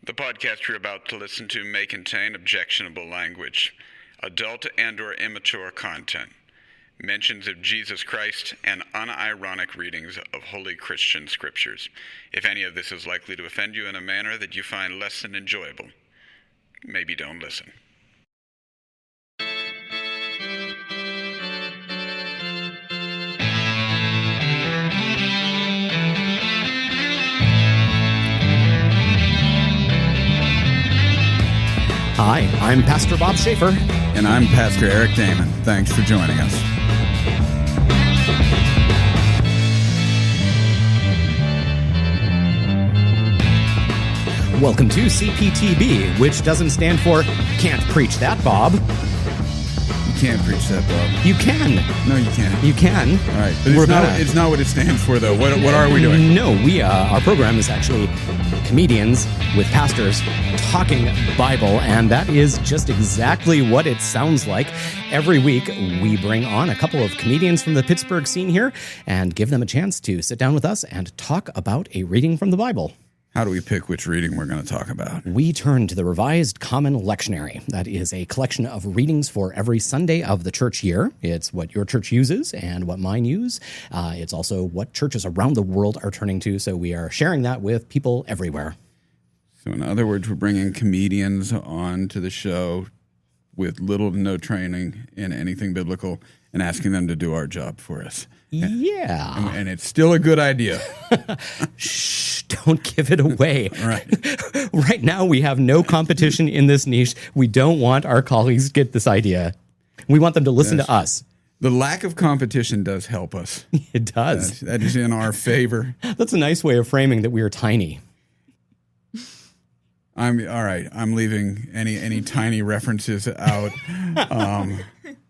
The podcast you're about to listen to may contain objectionable language, adult and/or immature content, mentions of Jesus Christ, and unironic readings of holy Christian scriptures. If any of this is likely to offend you in a manner that you find less than enjoyable, maybe don't listen. Hi, I'm Pastor Bob Schaefer. And I'm Pastor Eric Damon. Thanks for joining us. Welcome to CPTB, which doesn't stand for Can't Preach That, Bob. You can't preach that, Bob. You can. No, you can't. You can. All right. But it's not what it stands for, though. What are we doing? No, our program is actually comedians with pastors talking Bible, and that is just exactly what it sounds like. Every week, we bring on a couple of comedians from the Pittsburgh scene here and give them a chance to sit down with us and talk about a reading from the Bible. How do we pick which reading we're going to talk about? We turn to the Revised Common Lectionary. That is a collection of readings for every Sunday of the church year. It's what your church uses and what mine use. It's also what churches around the world are turning to, so we are sharing that with people everywhere. So in other words, we're bringing comedians on to the show with little to no training in anything biblical and asking them to do our job for us. Yeah. And it's still a good idea. Shh, don't give it away. Right. Right now, we have no competition in this niche. We don't want our colleagues to get this idea. We want them to listen to us. The lack of competition does help us. It does. That is in our favor. That's a nice way of framing that we are tiny. All right. I'm leaving any tiny references out.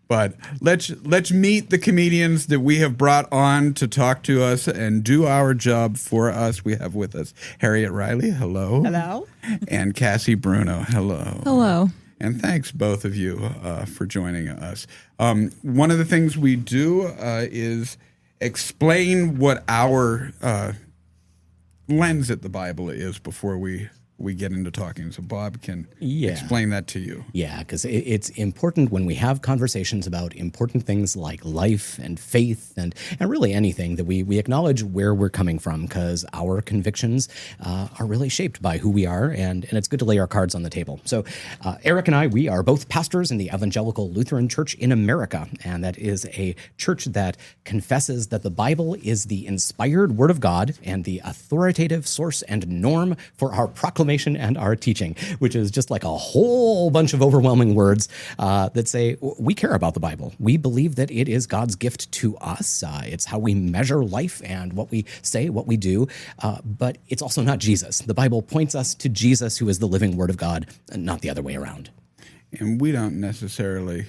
But let's meet the comedians that we have brought on to talk to us and do our job for us. We have with us Harriet Riley. Hello. Hello. And Cassi Bruno. Hello. Hello. And thanks, both of you, for joining us. One of the things we do is explain what our lens at the Bible is before we get into talking. So Bob can explain that to you. Yeah, because it's important when we have conversations about important things like life and faith and really anything that we acknowledge where we're coming from, because our convictions are really shaped by who we are, and it's good to lay our cards on the table. So Eric and I, we are both pastors in the Evangelical Lutheran Church in America, and that is a church that confesses that the Bible is the inspired Word of God and the authoritative source and norm for our proclamation and our teaching, which is just like a whole bunch of overwhelming words that say we care about the Bible. We believe that it is God's gift to us. It's how we measure life and what we say, what we do, but it's also not Jesus. The Bible points us to Jesus, who is the living Word of God, and not the other way around. And we don't necessarily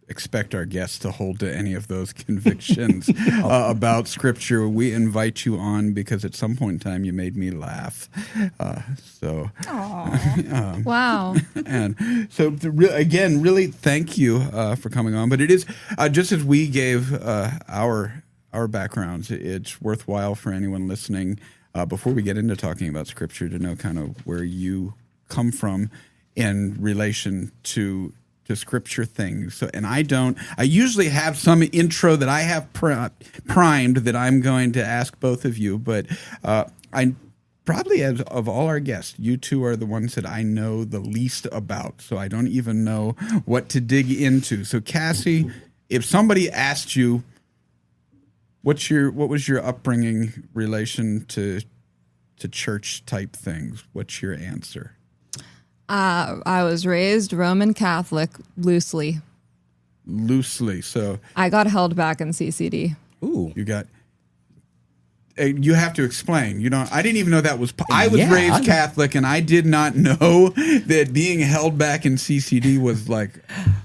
expect our guests to hold to any of those convictions about Scripture. We invite you on because at some point in time you made me laugh. Wow. And so, again, really thank you for coming on. But it is, just as we gave our backgrounds, it's worthwhile for anyone listening, before we get into talking about Scripture, to know kind of where you come from in relation to Scripture things. So, and I usually have some intro that I have primed that I'm going to ask both of you, but I probably, as of all our guests, you two are the ones that I know the least about, so I don't even know what to dig into. So Cassi, if somebody asked you, what was your upbringing relation to church type things, what's your answer? I was raised Roman Catholic loosely. Loosely, so I got held back in CCD. Ooh. You have to explain. I didn't even know that was. I was raised Catholic, and I did not know that being held back in CCD was like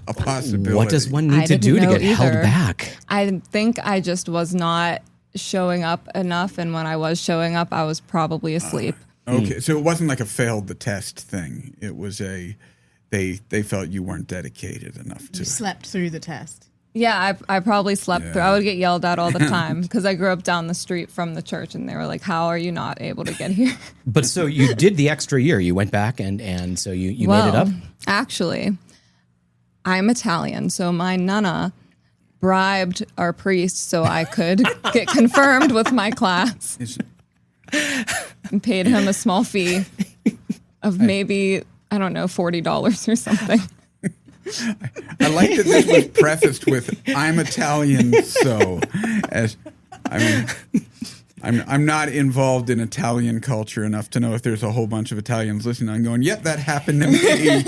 a possibility. What does one need to do to get held back? I think I just was not showing up enough, and when I was showing up, I was probably asleep. Okay, so it wasn't like a failed the test thing. It was they felt you weren't dedicated enough to. You slept through the test. Yeah, I probably slept through. I would get yelled at all the time because I grew up down the street from the church, and they were like, "How are you not able to get here?" But so you did the extra year. You went back and so you made it up? Actually, I'm Italian, so my Nonna bribed our priest so I could get confirmed with my class and paid him a small fee of maybe, I don't know, $40 or something. I like that this was prefaced with "I'm Italian," so as I mean, I'm not involved in Italian culture enough to know if there's a whole bunch of Italians listening. I'm going, "Yep, that happened to me."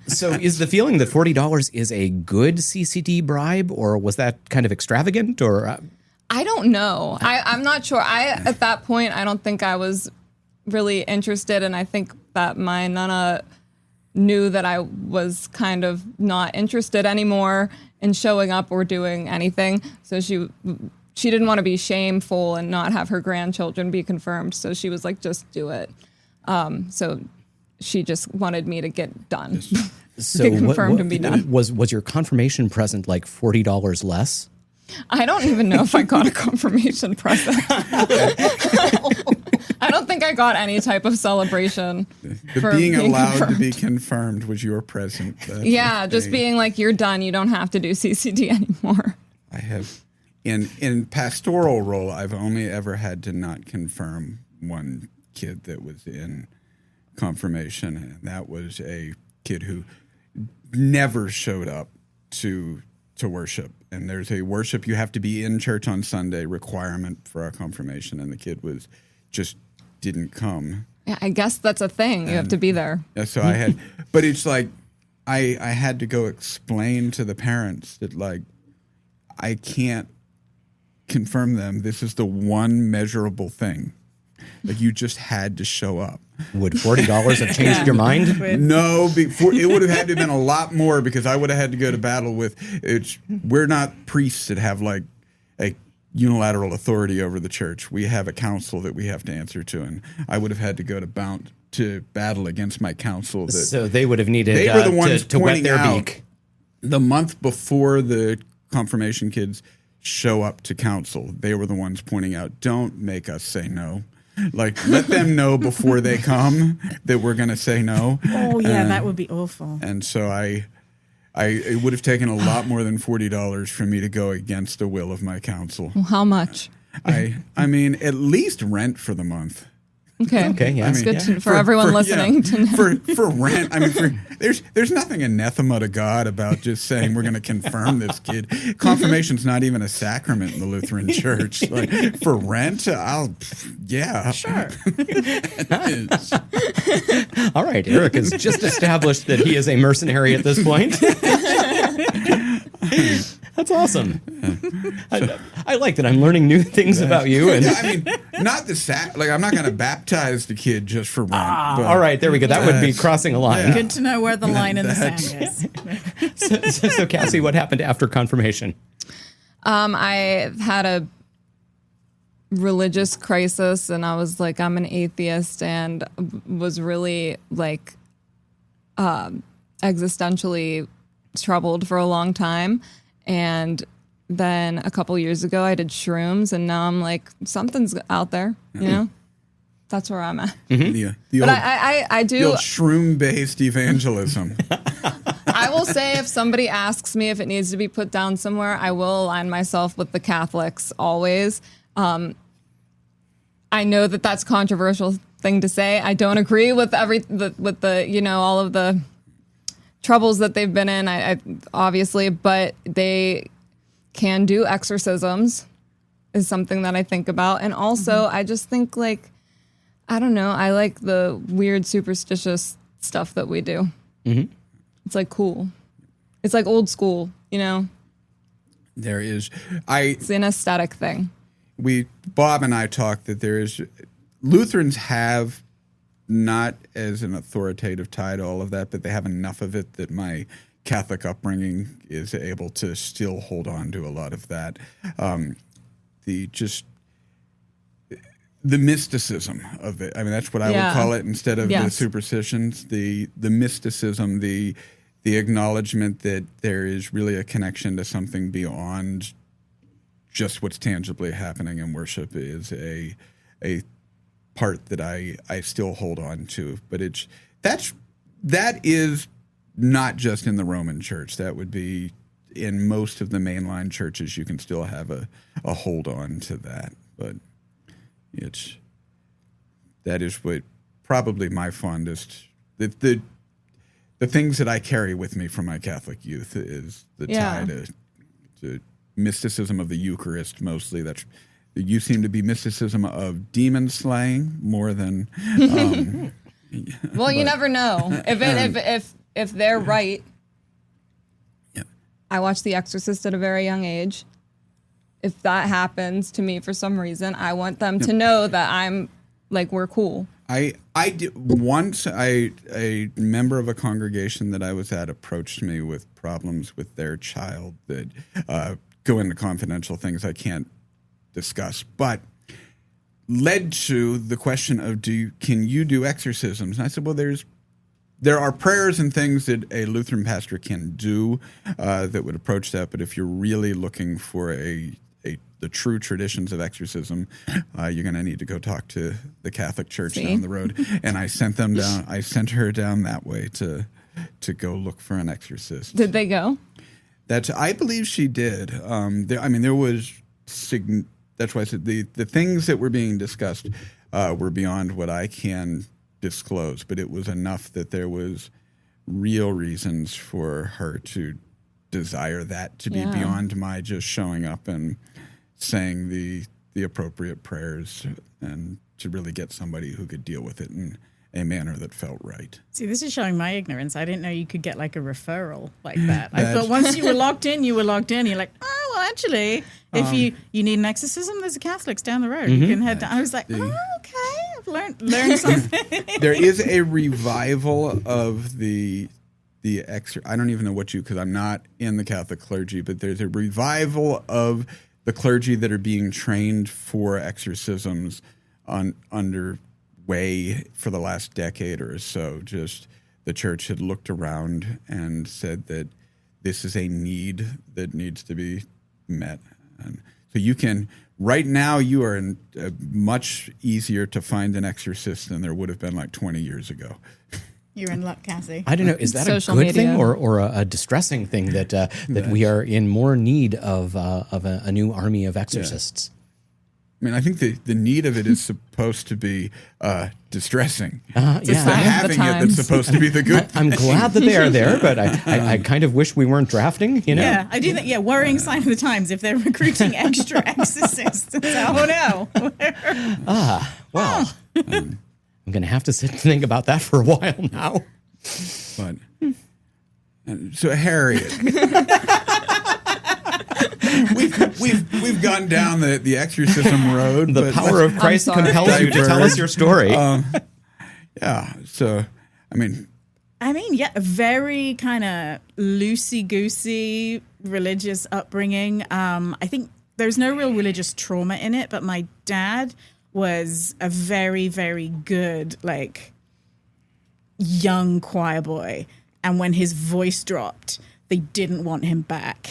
So is the feeling that $40 is a good CCD bribe, or was that kind of extravagant? Or I don't know. I'm not sure. At that point, I don't think I was really interested, and I think that my Nonna knew that I was kind of not interested anymore in showing up or doing anything. So she didn't want to be shameful and not have her grandchildren be confirmed. So she was like, just do it. So she just wanted me to get done. so get confirmed and be done. Was your confirmation present like $40 less? I don't even know if I got a confirmation present. I don't think I got any type of celebration. The being allowed confirmed. To be confirmed was your present. Yeah, just being like, you're done. You don't have to do CCD anymore. I have, in pastoral role, I've only ever had to not confirm one kid that was in confirmation, and that was a kid who never showed up to worship. And there's a worship, you have to be in church on Sunday requirement for our confirmation, and the kid just didn't come. Yeah, I guess that's a thing. You have to be there. Yeah, so I had, but it's like I had to go explain to the parents that like I can't confirm them. This is the one measurable thing. Like you just had to show up. Would $40 have changed your mind? No, it would have had to have been a lot more because I would have had to go to battle with it. We're not priests that have like a unilateral authority over the church. We have a council that we have to answer to, and I would have had to go to battle against my council. So they would have needed they were the ones to wet their beak. The month before the confirmation kids show up to council, they were the ones pointing out, don't make us say no. Like, let them know before they come that we're going to say no. Oh, yeah, that would be awful. And so it would have taken a lot more than $40 for me to go against the will of my council. Well, how much? I mean, at least rent for the month. Okay, yeah. It's good for everyone listening to know. For rent, I mean, there's nothing anathema to God about just saying we're going to confirm this kid. Confirmation's not even a sacrament in the Lutheran Church. Like for rent, yeah, sure. All right, Eric has just established that he is a mercenary at this point. That's awesome. I like that I'm learning new things about you. And I mean, not like I'm not going to baptize the kid just for rent. All right, there we go. That would be crossing a line. Yeah. Good to know where the line in the sand is. So, Cassie, what happened after confirmation? I had a religious crisis, and I was like, I'm an atheist, and was really like existentially troubled for a long time. And then a couple years ago, I did shrooms, and now I'm like, something's out there, you know? That's where I'm at. The But old, I do. the old shroom-based evangelism. I will say if somebody asks me if it needs to be put down somewhere, I will align myself with the Catholics always. I know that that's a controversial thing to say. I don't agree with with the all of the troubles that they've been in, I obviously, but they can do exorcisms is something that I think about. And also, I just think like, I don't know, I like the weird superstitious stuff that we do. Mm-hmm. It's like cool. It's like old school, There is, it's an aesthetic thing. Bob and I talked that Lutherans have not as an authoritative tie to all of that, but they have enough of it that my Catholic upbringing is able to still hold on to a lot of that. The mysticism of it. I mean, that's what I would call it instead of the superstitions. The mysticism, the the acknowledgement that there is really a connection to something beyond just what's tangibly happening in worship is a part that I still hold on to. But that is not just in the Roman Church. That would be in most of the mainline churches. You can still have a hold on to that. But that is what probably my fondest the things that I carry with me from my Catholic youth is the tie to mysticism of the Eucharist mostly. You seem to be mysticism of demon slaying more than. Well, you never know if they're right. Yeah. I watched The Exorcist at a very young age. If that happens to me for some reason, I want them to know that I'm like, we're cool. I did once. A member of a congregation that I was at approached me with problems with their child that go into confidential things I can't discuss, but led to the question of can you do exorcisms? And I said, well, there are prayers and things that a Lutheran pastor can do that would approach that, but if you're really looking for the true traditions of exorcism, you're going to need to go talk to the Catholic Church down the road. And I sent her down that way to go look for an exorcist. Did they go? I believe she did. There was that's why I said the things that were being discussed were beyond what I can disclose, but it was enough that there was real reasons for her to desire that to be beyond my just showing up and saying the appropriate prayers, and to really get somebody who could deal with it in a manner that felt right. See, this is showing my ignorance. I didn't know you could get like a referral like that. I thought once you were locked in, you were locked in. You're like, oh, well, actually, if you need an exorcism, there's a Catholic's down the road. You can head down. I was like, okay, I've learned something. There is a revival of the I don't even know because I'm not in the Catholic clergy, but there's a revival of the clergy that are being trained for exorcisms underway for the last decade or so. Just the church had looked around and said that this is a need that needs to be met. And so right now you are much easier to find an exorcist than there would have been like 20 years ago. You're in luck, Cassie. I don't know. Is that Social a good media. thing or a distressing thing that we are in more need of a new army of exorcists? I mean, I think the need of it is supposed to be distressing. Yeah. It's the having it that's supposed to be the good. I'm glad that they are there, but I kind of wish we weren't drafting. Yeah, I do think. Yeah, worrying sign of the times if they're recruiting extra exorcists. Oh no. Well, I'm going to have to sit and think about that for a while now. But so Harriet, we've gone down the exorcism road. The power of Christ compels you to tell us your story. Yeah. So I mean, yeah, a very kind of loosey-goosey religious upbringing. I think there's no real religious trauma in it, but my dad was a very, very good, young choir boy. And when his voice dropped, they didn't want him back.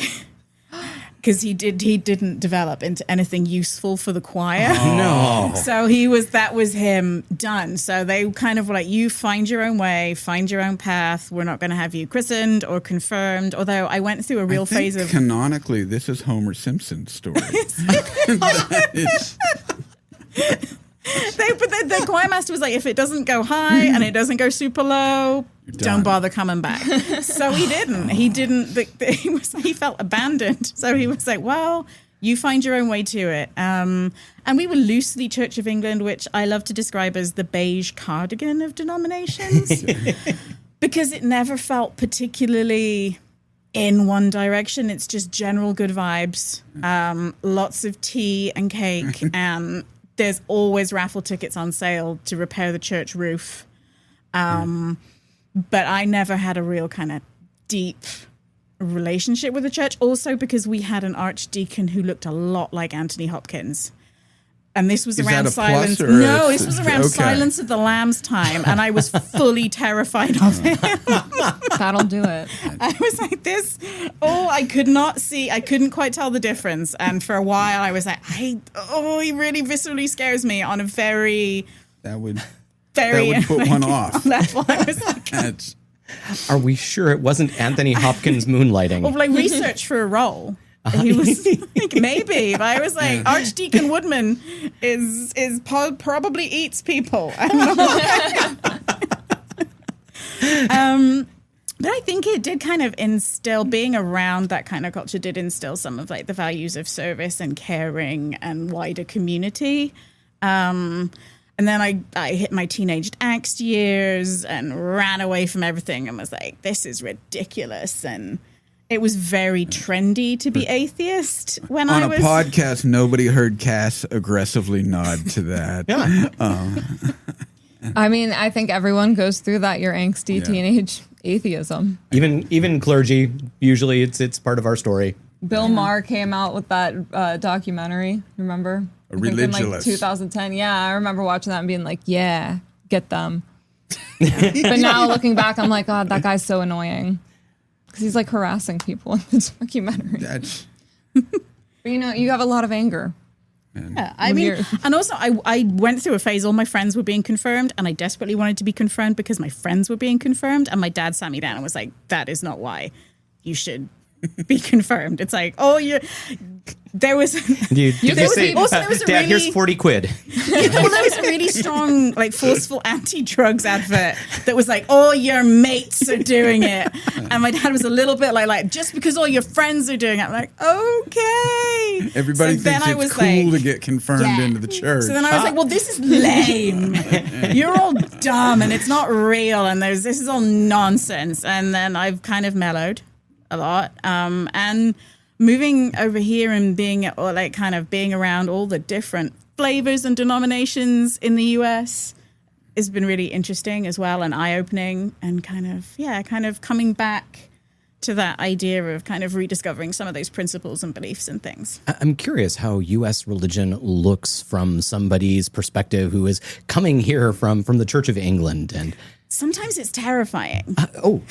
Because he didn't develop into anything useful for the choir. No. So that was him done. So they kind of were like, you find your own way, find your own path. We're not going to have you christened or confirmed. Although I went through a real phase of... Canonically, this is Homer Simpson's story. The choir master was like, if it doesn't go high and it doesn't go super low, don't bother coming back. So he didn't. He felt abandoned. So he was like, well, you find your own way to it. And we were loosely Church of England, which I love to describe as the beige cardigan of denominations, because it never felt particularly in one direction. It's just general good vibes, lots of tea and cake, and there's always raffle tickets on sale to repair the church roof. But I never had a real kind of deep relationship with the church. Also because we had an archdeacon who looked a lot like Anthony Hopkins. And this was Is around that a Silence. plus or No, it's- this was around okay. Silence of the Lambs time, and I was fully terrified of him. That'll do it. I was like, this. Oh, I could not see. I couldn't quite tell the difference. And for a while, I was like, he really viscerally scares me on a very That would very put one off. level. I was like, That's, Are we sure it wasn't Anthony Hopkins moonlighting? well, like research for a role. And he was like, maybe, but I was like, Archdeacon Woodman is probably eats people. I don't know. But I think it did kind of instill, being around that kind of culture did instill some of like the values of service and caring and wider community. And then I hit my teenage angst years and ran away from everything and was like, this is ridiculous. And it was very trendy to be atheist when on I a was... podcast, nobody heard Cass aggressively nod to that. Yeah. I mean, I think everyone goes through that, your angsty teenage atheism. Even clergy, usually it's part of our story. Bill Maher came out with that documentary, remember? A I think in like Religulous. 2010. Yeah, I remember watching that and being like, yeah, get them. But now looking back, I'm like, God, that guy's so annoying. Because he's like harassing people in the documentary. That's But you know, you have a lot of anger. Yeah, I mean, and also I went through a phase, all my friends were being confirmed, and I desperately wanted to be confirmed because my friends were being confirmed, and my dad sat me down and was like, that is not why you should be confirmed. It's like, there was... You there was a Dad, really- here's 40 quid. Well, there was a really strong, like, forceful anti-drugs advert that was like, all your mates are doing it. And my dad was a little bit like just because all your friends are doing it. I'm like, okay. everybody So then thinks I it's was cool like, to get confirmed yeah. into the church. So then I was like, well, this is lame. You're all dumb and it's not real. And this is all nonsense. And then I've kind of mellowed a lot. And moving over here and being around all the different flavors and denominations in the US has been really interesting as well and eye-opening and kind of coming back to that idea of kind of rediscovering some of those principles and beliefs and things. I'm curious how U.S. religion looks from somebody's perspective who is coming here from the Church of England. And Sometimes it's terrifying. oh,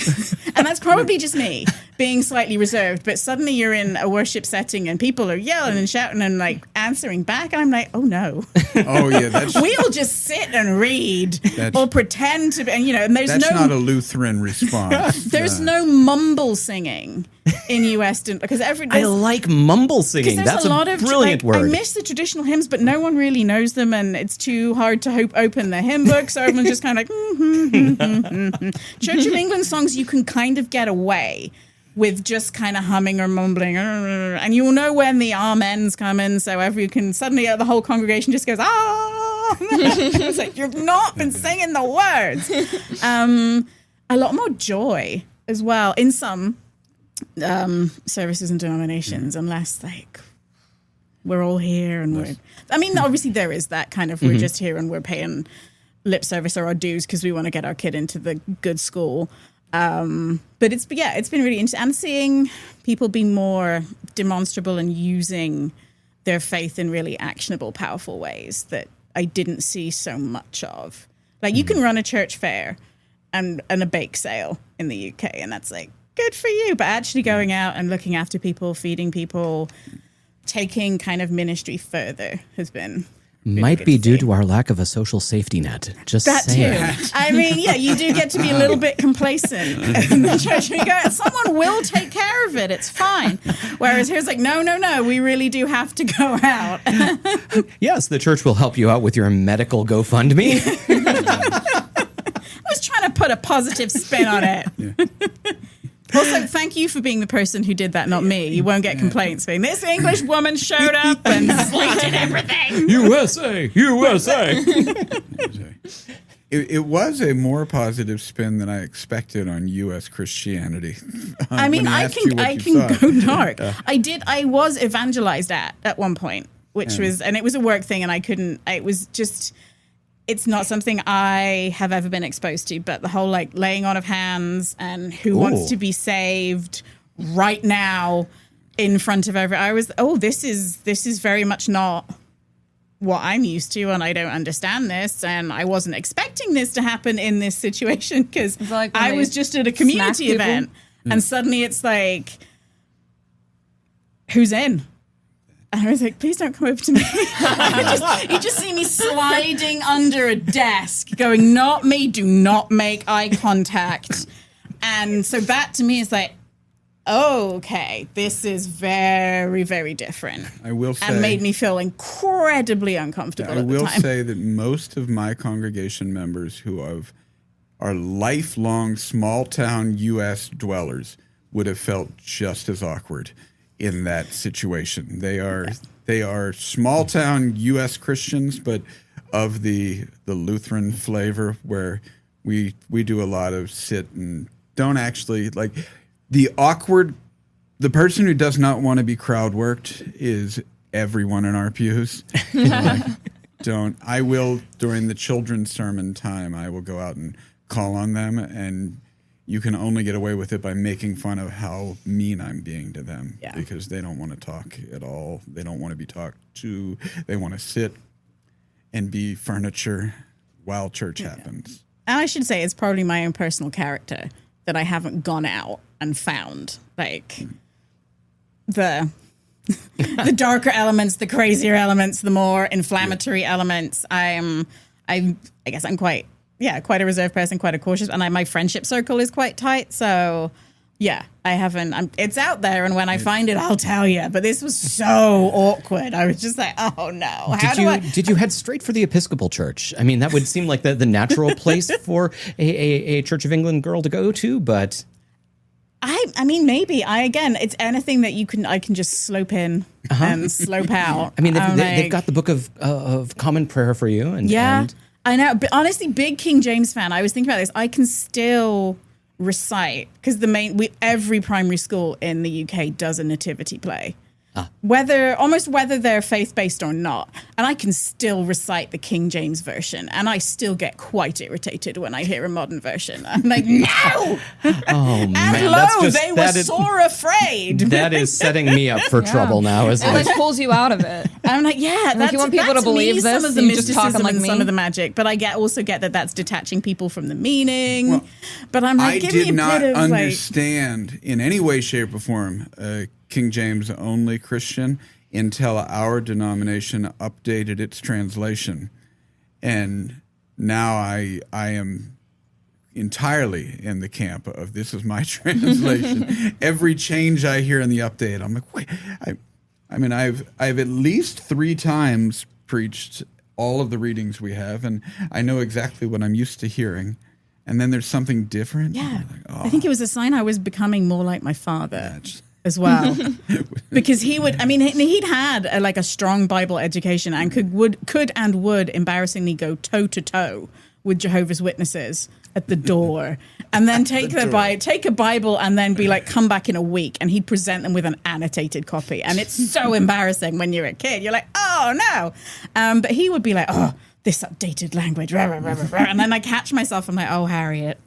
And that's probably just me being slightly reserved. But suddenly you're in a worship setting and people are yelling and shouting and like answering back. And I'm like, oh no. oh yeah, that's We'll just sit and read or pretend to be. And, and there's that's no not a Lutheran response. there's no mumble singing in US because I like mumble singing. there's That's a lot of brilliant I word. miss the traditional hymns, but no one really knows them, and it's too hard to open the hymn book. So everyone's just kind of like, Church of England songs. You can kind of get away with just kind of humming or mumbling, and you'll know when the amens come in. So suddenly the whole congregation just goes It's like you've not been singing the words. A lot more joy as well in some services and denominations, unless like we're all here and obviously there is that kind of we're just here and we're paying lip service or our dues because we want to get our kid into the good school. But it's been really interesting and seeing people be more demonstrable and using their faith in really actionable, powerful ways that I didn't see so much of. Like you can run a church fair and a bake sale in the UK, and that's like good for you. But actually going out and looking after people, feeding people, taking kind of ministry further has been really Might good be to due see. to our lack of a social safety net. Just That saying. too. I mean, yeah, you do get to be a little bit complacent in the church. You go, someone will take care of it. It's fine. Whereas here's like, no, we really do have to go out. Yes, the church will help you out with your medical GoFundMe. I was trying to put a positive spin on it. Also, thank you for being the person who did that, not me. You won't get complaints saying, this English woman showed up and slated everything. USA. It was a more positive spin than I expected on U.S. Christianity. I mean, when I I asked you can what I you can thought. go dark. I was evangelized at one point, which was, and it was a work thing, and it was just, it's not something I have ever been exposed to, but the whole like laying on of hands and who wants to be saved right now in front of I was, this is very much not what I'm used to, and I don't understand this, and I wasn't expecting this to happen in this situation because like I was just at a community people? event, and suddenly it's like, who's in? And I was like, please don't come over to me. You just see me sliding under a desk, going, not me, do not make eye contact. And so that to me is like, oh, okay, this is very, very different. I will say, and made me feel incredibly uncomfortable I at the will time. say that most of my congregation members who are lifelong small-town U.S. dwellers would have felt just as awkward in that situation. They are small-town U.S. Christians, but of the Lutheran flavor, where we do a lot of sit and don't actually like the awkward. The person who does not want to be crowd worked is everyone in our pews. I will, during the children's sermon time, I will go out and call on them, and you can only get away with it by making fun of how mean I'm being to them, because they don't want to talk at all. They don't want to be talked to. They want to sit and be furniture while church happens. And I should say it's probably my own personal character that I haven't gone out and found, like, the darker elements, the crazier elements, the more inflammatory elements. I guess I'm quite a reserved person, quite a cautious, and my friendship circle is quite tight. So, I haven't. It's out there, and when I find it, I'll tell you. But this was so awkward. I was just like, oh no. Did you head straight for the Episcopal Church? I mean, that would seem like the natural place for a Church of England girl to go to, but. I mean, maybe. It's anything that I can just slope in and slope out. I mean, they've got the Book of Common Prayer for you. And I know. But honestly, big King James fan. I was thinking about this. I can still recite, because every primary school in the UK does a nativity play. Whether they're faith-based or not. And I can still recite the King James version, and I still get quite irritated when I hear a modern version. I'm like, no! Oh, man. And they were sore afraid. That is setting me up for trouble now, isn't It it? pulls you out of it. I'm like, that's you want people to believe this, some of the you just talk mysticism like and me. some of the magic. But I also get that that's detaching people from the meaning. Well, but I'm like, I did not understand in any way, shape, or form King James only Christian until our denomination updated its translation. And now I am entirely in the camp of this is my translation. Every change I hear in the update, I'm like, wait, I've at least 3 times preached all of the readings we have, and I know exactly what I'm used to hearing. And then there's something different. Yeah. I think it was a sign I was becoming more like my father. As well, because he'd had a strong Bible education and could would embarrassingly go toe to toe with Jehovah's Witnesses at the door, and then take a Bible and then be like, come back in a week, and he'd present them with an annotated copy, and it's so embarrassing when you're a kid. You're like, oh no, but he would be like, oh, this updated language, rah, rah, rah, rah, rah. And then I catch myself. I'm like, oh, Harriet.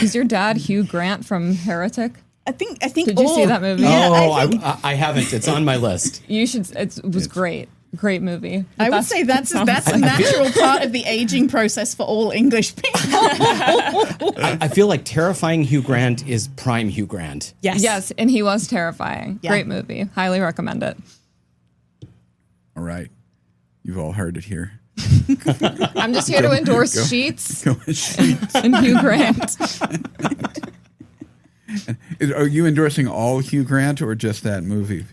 Is your dad Hugh Grant from Heretic? I think. Did you see that movie? Yeah, I haven't. It's on my list. You should. It was great. Great movie. I would say that's a natural part of the aging process for all English people. I feel like terrifying Hugh Grant is prime Hugh Grant. Yes, and he was terrifying. Yeah. Great movie. Highly recommend it. All right. You've all heard it here. I'm just here to endorse Sheets Sheets. and Hugh Grant. Are you endorsing all Hugh Grant or just that movie?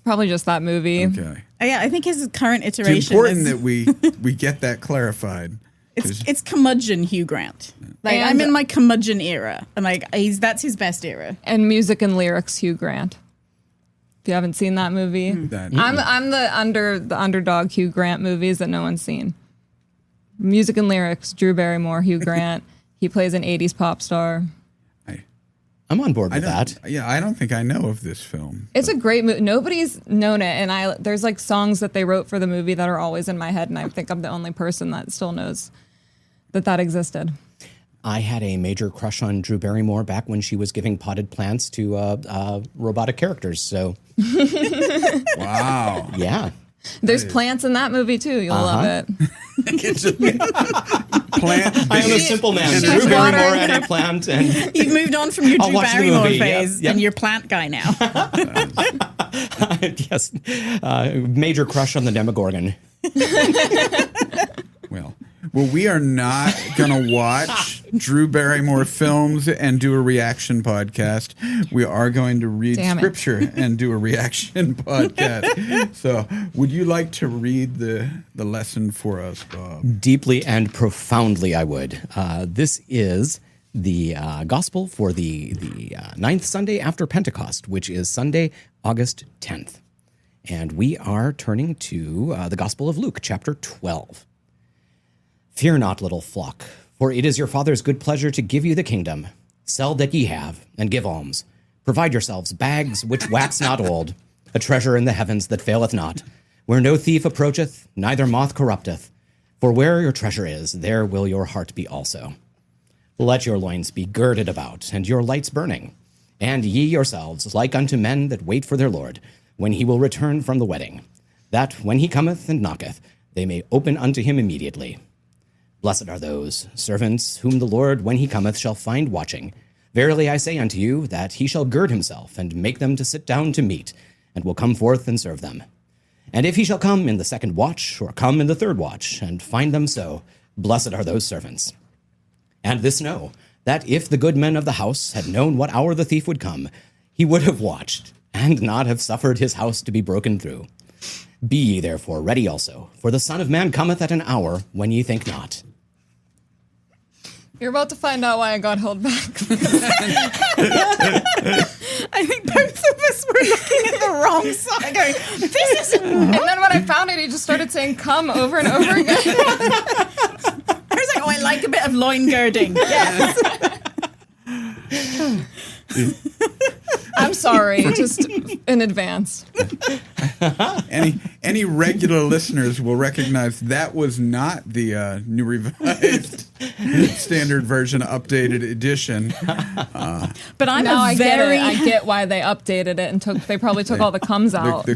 Probably just that movie. Okay. Yeah, I think his current iteration. It's important that we get that clarified. It's curmudgeon Hugh Grant. Like, I'm in my curmudgeon era, and that's his best era. And music and lyrics, Hugh Grant. If you haven't seen that movie, I'm the underdog Hugh Grant movies that no one's seen. Music and lyrics, Drew Barrymore, Hugh Grant. He plays an 80s pop star. I'm on board with that. Yeah, I don't think I know of this film. It's a great movie. Nobody's known it, and there's songs that they wrote for the movie that are always in my head, and I think I'm the only person that still knows that existed. I had a major crush on Drew Barrymore back when she was giving potted plants to robotic characters. So, wow, yeah. There's plants in that movie too. You'll love it. Plant. I am a simple man. And Drew She's Barrymore watering and her- a plant. And You've moved on from your I'll Drew watch the Barrymore movie. phase, Yep. and you're plant guy now. yes, major crush on the Demogorgon. Well, we are not going to watch Drew Barrymore films and do a reaction podcast. We are going to read scripture and do a reaction podcast. So, would you like to read the lesson for us, Bob? Deeply and profoundly, I would. This is the gospel for the ninth Sunday after Pentecost, which is Sunday, August 10th. And we are turning to the Gospel of Luke, chapter 12. Fear not, little flock, for it is your Father's good pleasure to give you the kingdom. Sell that ye have, and give alms. Provide yourselves bags which wax not old, a treasure in the heavens that faileth not, where no thief approacheth, neither moth corrupteth. For where your treasure is, there will your heart be also. Let your loins be girded about, and your lights burning. And ye yourselves like unto men that wait for their Lord, when he will return from the wedding, that when he cometh and knocketh, they may open unto him immediately. Blessed are those servants whom the Lord, when he cometh, shall find watching. Verily I say unto you, that he shall gird himself, and make them to sit down to meat, and will come forth and serve them. And if he shall come in the second watch, or come in the third watch, and find them so, blessed are those servants. And this know, that if the good men of the house had known what hour the thief would come, he would have watched, and not have suffered his house to be broken through. Be ye therefore ready also, for the Son of Man cometh at an hour when ye think not. You're about to find out why I got held back. I think both of us were looking at the wrong side, going, "This is." And then when I found it, he just started saying "come" over and over again. I was like, "Oh, I like a bit of loin girding." Yes. I'm sorry, just in advance. Any regular listeners will recognize that was not the New Revised Standard Version Updated Edition. But I'm Now I get very. it. I get why they updated it and they probably took all the "comes" out.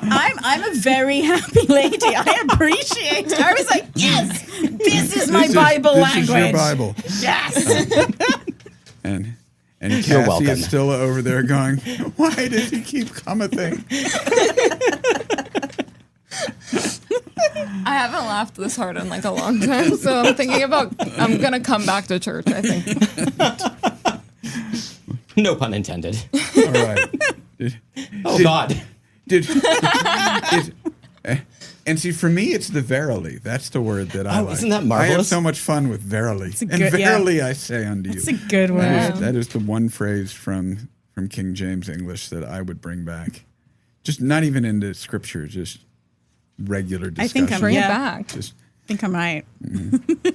I'm a very happy lady. I appreciate it. I was like, yes, this is my Bible language. This is your Bible. Yes. And You're Cassie welcome. is still over there going, why does he keep comething? I haven't laughed this hard in like a long time, so I'm thinking about I'm gonna come back to church, I think. No pun intended. All right. God. And see, for me, it's the verily. That's the word that I like. Isn't that I have marvelous? so much fun with verily. a And good- verily I say unto you. It's a good word. That is the one phrase from King James English that I would bring back. Just not even into scripture, just regular I discussion. think Bring Yeah. it back. Just I think I'm right.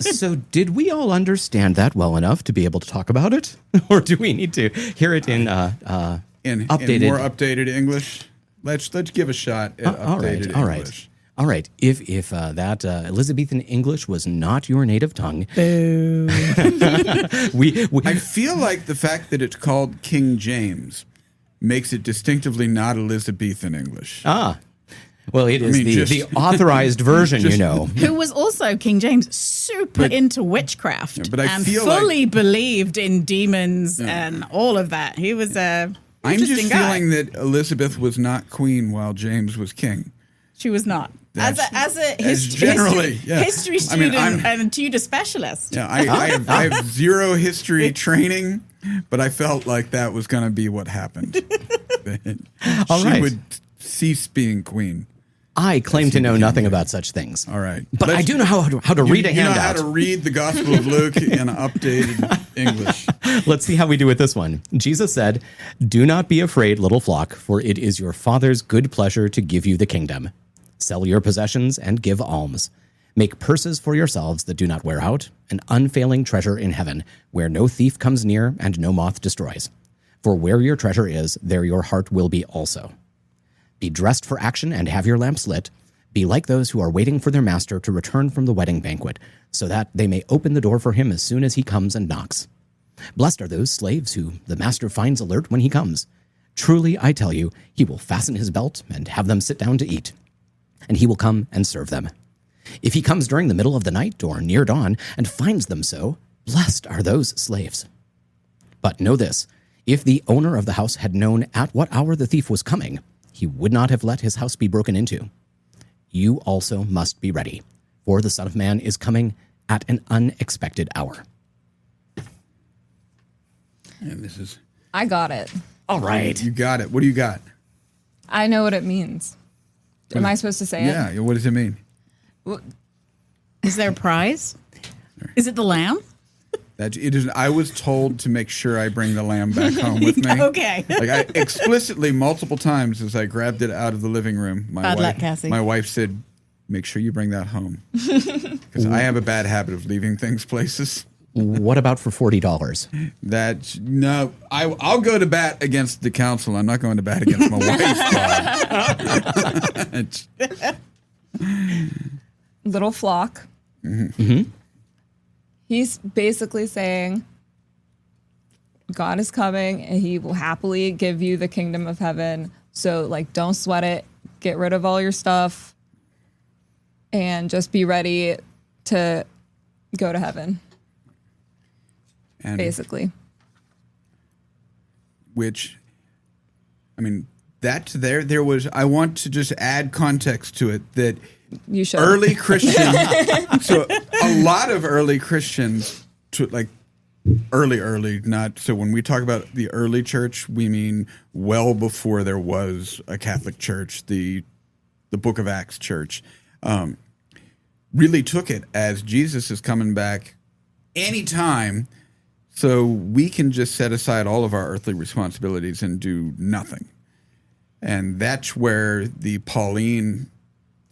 So did we all understand that well enough to be able to talk about it? Or do we need to hear it in in updated? more updated English. Let's give a shot at updated all right. English. All right. If that Elizabethan English was not your native tongue, Boo. we I feel like the fact that it's called King James makes it distinctively not Elizabethan English. well, it is mean, the authorized version, you know. Who was also King James super into witchcraft but I and feel fully believed in demons and all of that. He was a I'm just interesting guy. feeling that Elizabeth was not queen while James was king. She was not. As a generally, yeah. history I mean, student and Tudor specialist. Yeah, I have zero history training, but I felt like that was going to be what happened. All she right. would cease being queen. I claim to know nothing about such things. All right. But I do know how to read a You know handout. how to read the Gospel of Luke in updated English. Let's see how we do with this one. Jesus said, "Do not be afraid, little flock, for it is your Father's good pleasure to give you the kingdom. Sell your possessions and give alms. Make purses for yourselves that do not wear out, an unfailing treasure in heaven, where no thief comes near and no moth destroys. For where your treasure is, there your heart will be also. Be dressed for action and have your lamps lit. Be like those who are waiting for their master to return from the wedding banquet, so that they may open the door for him as soon as he comes and knocks. Blessed are those slaves who the master finds alert when he comes. Truly, I tell you, he will fasten his belt and have them sit down to eat, and he will come and serve them. If he comes during the middle of the night or near dawn and finds them so, blessed are those slaves. But know this, if the owner of the house had known at what hour the thief was coming, he would not have let his house be broken into. You also must be ready, for the Son of Man is coming at an unexpected hour. And this is... I got it. All right. You got it. What do you got? I know what it means. Am I supposed to say it? Yeah, what does it mean? Is there a prize? Is it the lamb? That it is. I was told to make sure I bring the lamb back home with me. Okay. Like I explicitly multiple times as I grabbed it out of the living room. Bad luck, Cassie. My wife said, "Make sure you bring that home," because I have a bad habit of leaving things places. What about for $40? That no, I'll go to bat against the council. I'm not going to bat against my wife. Little flock. Mm-hmm. He's basically saying God is coming and he will happily give you the kingdom of heaven. So, like, don't sweat it. Get rid of all your stuff and just be ready to go to heaven. And basically. Which, I mean, that's there was, I want to just add context to it that you should. Early Christians, so a lot of early Christians, like early, not, so when we talk about the early church, we mean well before there was a Catholic church, the Book of Acts church, really took it as Jesus is coming back anytime. So we can just set aside all of our earthly responsibilities and do nothing. And that's where the Pauline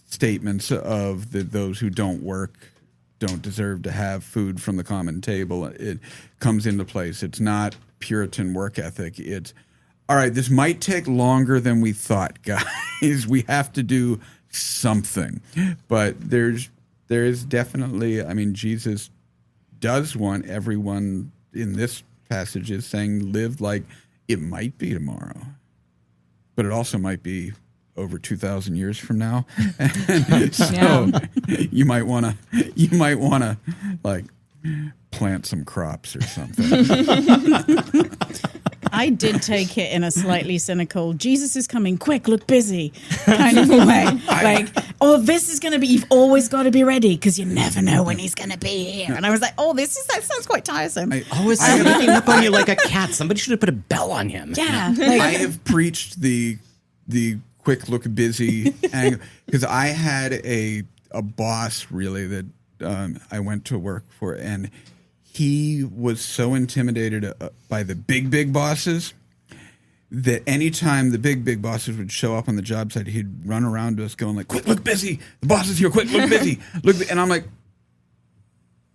statements of those who don't work don't deserve to have food from the common table, it comes into place. It's not Puritan work ethic. It's, all right, this might take longer than we thought, guys. We have to do something. But there is definitely, I mean, Jesus does want everyone in this passage is saying live like it might be tomorrow, but it also might be over 2,000 years from now. So you might want to like plant some crops or something. I did take it in a slightly cynical, Jesus is coming quick, look busy kind of a way. Like, oh, this is going to be, you've always got to be ready because you never know when he's going to be here. And I was like, oh, that sounds quite tiresome. Always looking up on you like a cat. Somebody should have put a bell on him. Yeah. I have preached the quick look busy angle because I had a boss really that I went to work for, and he was so intimidated by the big bosses that anytime the big bosses would show up on the job site, he'd run around to us going like, quick, look busy. The boss is here. Quick, look busy. And I'm like,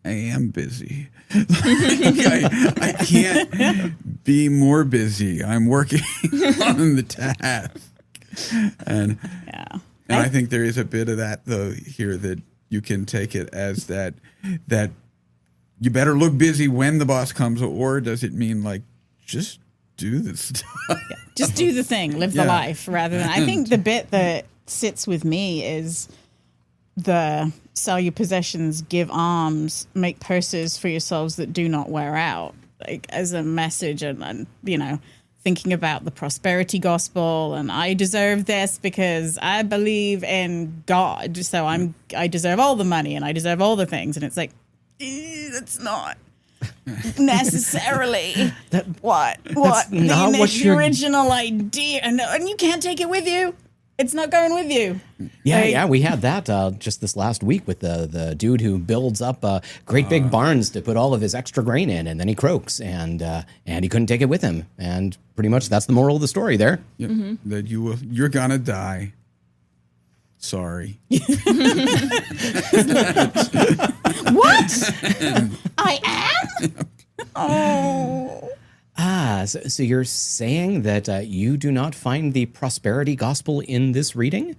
I am busy. I can't be more busy. I'm working on the task. And I think there is a bit of that though here that you can take it as that you better look busy when the boss comes, or does it mean like just do this stuff? Yeah, just do the thing, live the life rather than. I think the bit that sits with me is the sell your possessions, give alms, make purses for yourselves that do not wear out, like as a message, and thinking about the prosperity gospel, and I deserve this because I believe in God, so I deserve all the money and I deserve all the things, and it's like, that's not necessarily what the original idea, and you can't take it with you. It's not going with you. Yeah, we had that just this last week with the dude who builds up great big barns to put all of his extra grain in, and then he croaks, and he couldn't take it with him, and pretty much that's the moral of the story there. Yep. Mm-hmm. That you're gonna die. Sorry. What? I am? Oh. So you're saying that you do not find the prosperity gospel in this reading?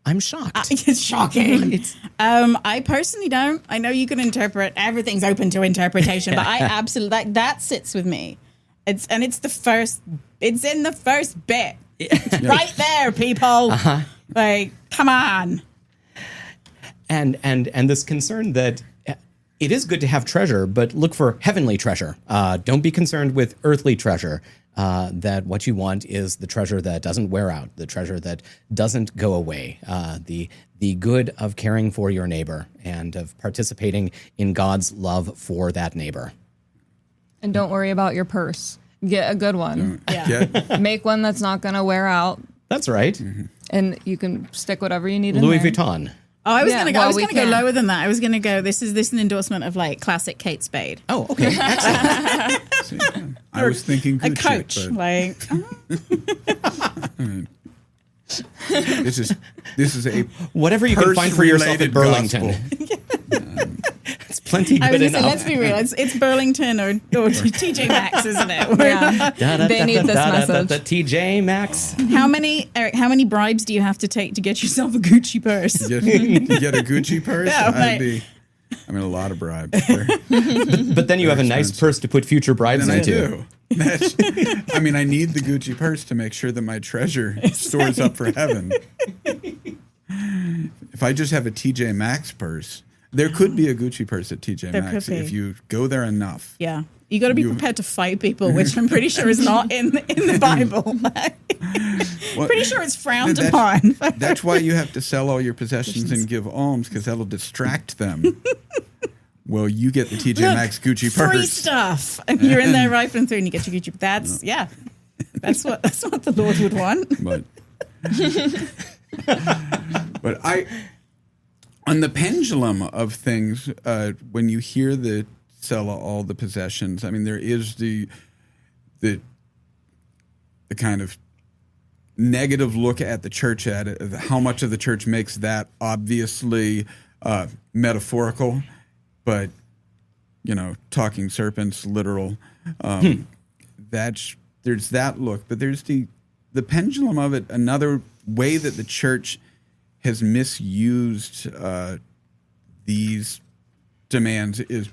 I'm shocked. It's shocking. I personally don't. I know you can interpret. Everything's open to interpretation, but I absolutely that sits with me. It's the first It's in the first bit. It's right there, people. Like, come on. And this concern that it is good to have treasure, but look for heavenly treasure. Don't be concerned with earthly treasure. That what you want is the treasure that doesn't wear out, the treasure that doesn't go away, the good of caring for your neighbor and of participating in God's love for that neighbor. And don't worry about your purse. Get a good one. Yeah. Make one that's not going to wear out, That's right. and you can stick whatever you need in Louis there. Vuitton. Oh, I was Yeah, gonna go. well, I was we gonna go can. lower than that. I was gonna go. This is an endorsement of like classic Kate Spade. Oh, okay. Excellent. See, I was thinking A Gucci, coach, but like this is a Whatever you can find for yourself at purse-related Burlington. gospel. It's plenty I was good gonna say. enough. Let's be real. It's Burlington or TJ Maxx, isn't it? Yeah. They need this message. The TJ Maxx. How many, Eric? How many bribes do you have to take to get yourself a Gucci purse? You get a Gucci purse. Yeah, right. I'm in a lot of bribes. There. But then you have a nice expensive. purse to put future bribes And I into. do. I mean, I need the Gucci purse to make sure that my treasure stores up for heaven. If I just have a TJ Maxx purse, there could be a Gucci purse at TJ There Maxx could be. if you go there enough. Yeah, you got to be prepared to fight people, which I'm pretty sure is not in the Bible. Well, Pretty sure it's frowned that's- upon. That's why you have to sell all your possessions and give alms, because that'll distract them. Well, you get the TJ Look, Maxx Gucci free purse. stuff, and you're in there rifling through, and you get your Gucci. That's what the Lord would want. But on the pendulum of things, when you hear the sell all the possessions, I mean, there is the kind of negative look at the church at it, how much of the church makes that obviously metaphorical, but talking serpents, literal. There's that look, but there's the pendulum of it. Another way that the church has misused these demands is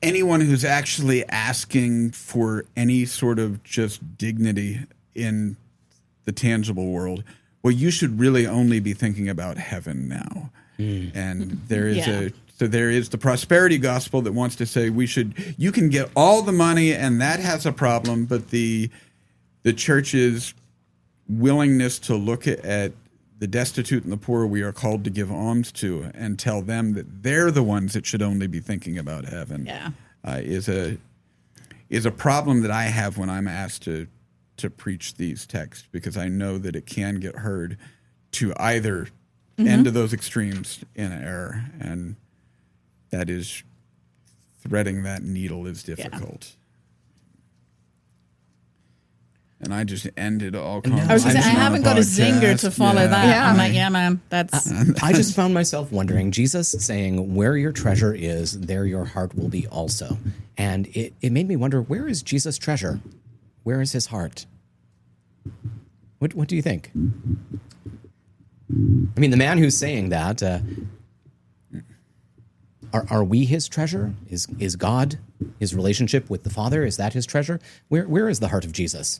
anyone who's actually asking for any sort of just dignity in the tangible world. Well, you should really only be thinking about heaven now. And there is there is the prosperity gospel that wants to say you can get all the money and that has a problem, but the church's willingness to look at the destitute and the poor we are called to give alms to and tell them that they're the ones that should only be thinking about heaven is a problem that I have when I'm asked to preach these texts, because I know that it can get heard to either end of those extremes in error, and that is threading that needle is difficult. And I just ended all I was going to say, I haven't got a zinger to follow that. Yeah. I'm like, yeah, man, that's... I just found myself wondering, Jesus saying, where your treasure is, there your heart will be also. And it made me wonder, where is Jesus' treasure? Where is his heart? What do you think? I mean, the man who's saying that, are we his treasure? Is God, his relationship with the Father, is that his treasure? Where is the heart of Jesus?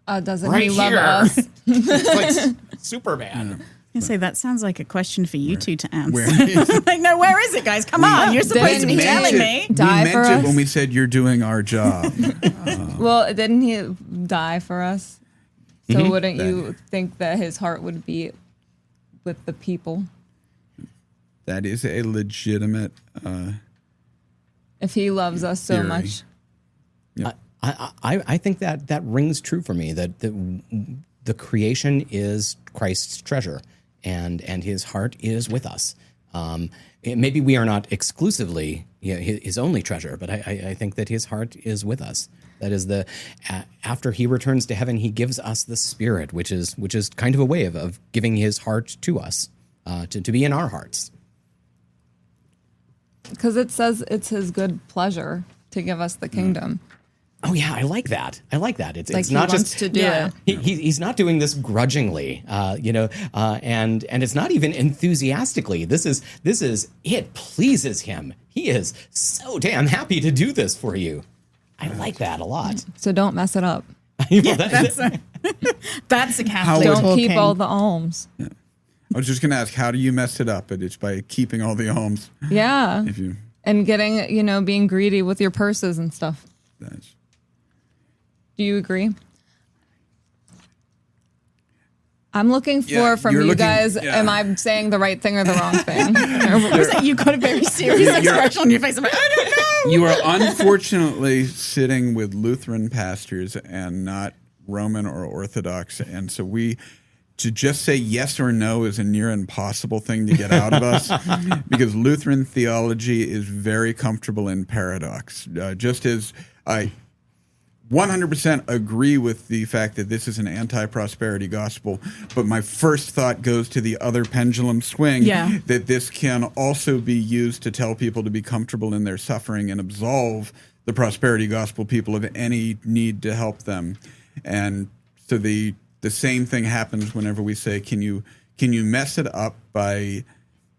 Doesn't Right he love here. us? It's like Superman. I say that sounds like a question for you two to answer. Where- Like, no, where is it, guys? Come on, you're supposed to be Didn't telling me. Die we for meant us? it when we said you're doing our job. Well, didn't he die for us? So wouldn't you think that his heart would be with the people? That is a legitimate If he loves us so theory. much. I think that rings true for me, that the creation is Christ's treasure, and his heart is with us. Maybe we are not exclusively his only treasure, but I think that his heart is with us. That is after he returns to heaven, he gives us the Spirit, which is kind of a way of giving his heart to us, to be in our hearts. Because it says it's his good pleasure to give us the kingdom. Oh yeah, I like that. It's Like it's not he wants just to do Yeah. it. he's not doing this grudgingly, and it's not even enthusiastically. This is it pleases him. He is so damn happy to do this for you. I like that a lot. So don't mess it up. That's a Catholic Don't talking. keep all the alms. I was just going to ask, how do you mess it up? And it's by keeping all the alms. Yeah. If you, And getting, being greedy with your purses and stuff. that's, Do you agree? I'm looking for Yeah, from you're you looking- guys, yeah. am I saying the right thing or the wrong thing? You got a very serious expression on your face. I'm like, I don't know. you are unfortunately sitting with Lutheran pastors and not Roman or Orthodox. And so to just say yes or no is a near impossible thing to get out of us because Lutheran theology is very comfortable in paradox. Just as I 100% agree with the fact that this is an anti-prosperity gospel, but my first thought goes to the other pendulum swing, Yeah. that this can also be used to tell people to be comfortable in their suffering and absolve the prosperity gospel people of any need to help them. And so the same thing happens whenever we say, can you mess it up by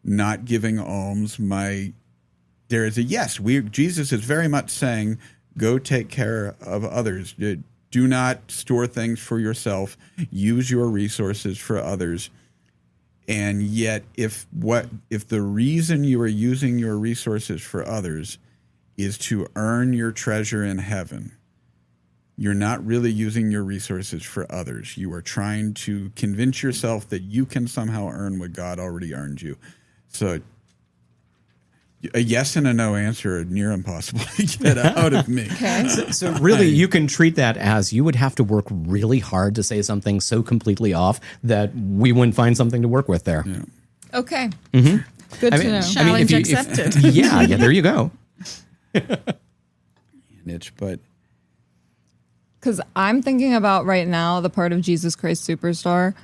not giving alms? There is a yes. Jesus is very much saying, go take care of others. Do not store things for yourself. Use your resources for others. And yet, if the reason you are using your resources for others is to earn your treasure in heaven, you're not really using your resources for others. You are trying to convince yourself that you can somehow earn what God already earned you. So a yes and a no answer are near impossible to get out of me. Okay. So really, you can treat that as you would have to work really hard to say something so completely off that we wouldn't find something to work with there. Yeah. Okay. Mm-hmm. Good to know. Challenge accepted. Yeah, there you go. Niche, but Because I'm thinking about right now the part of Jesus Christ Superstar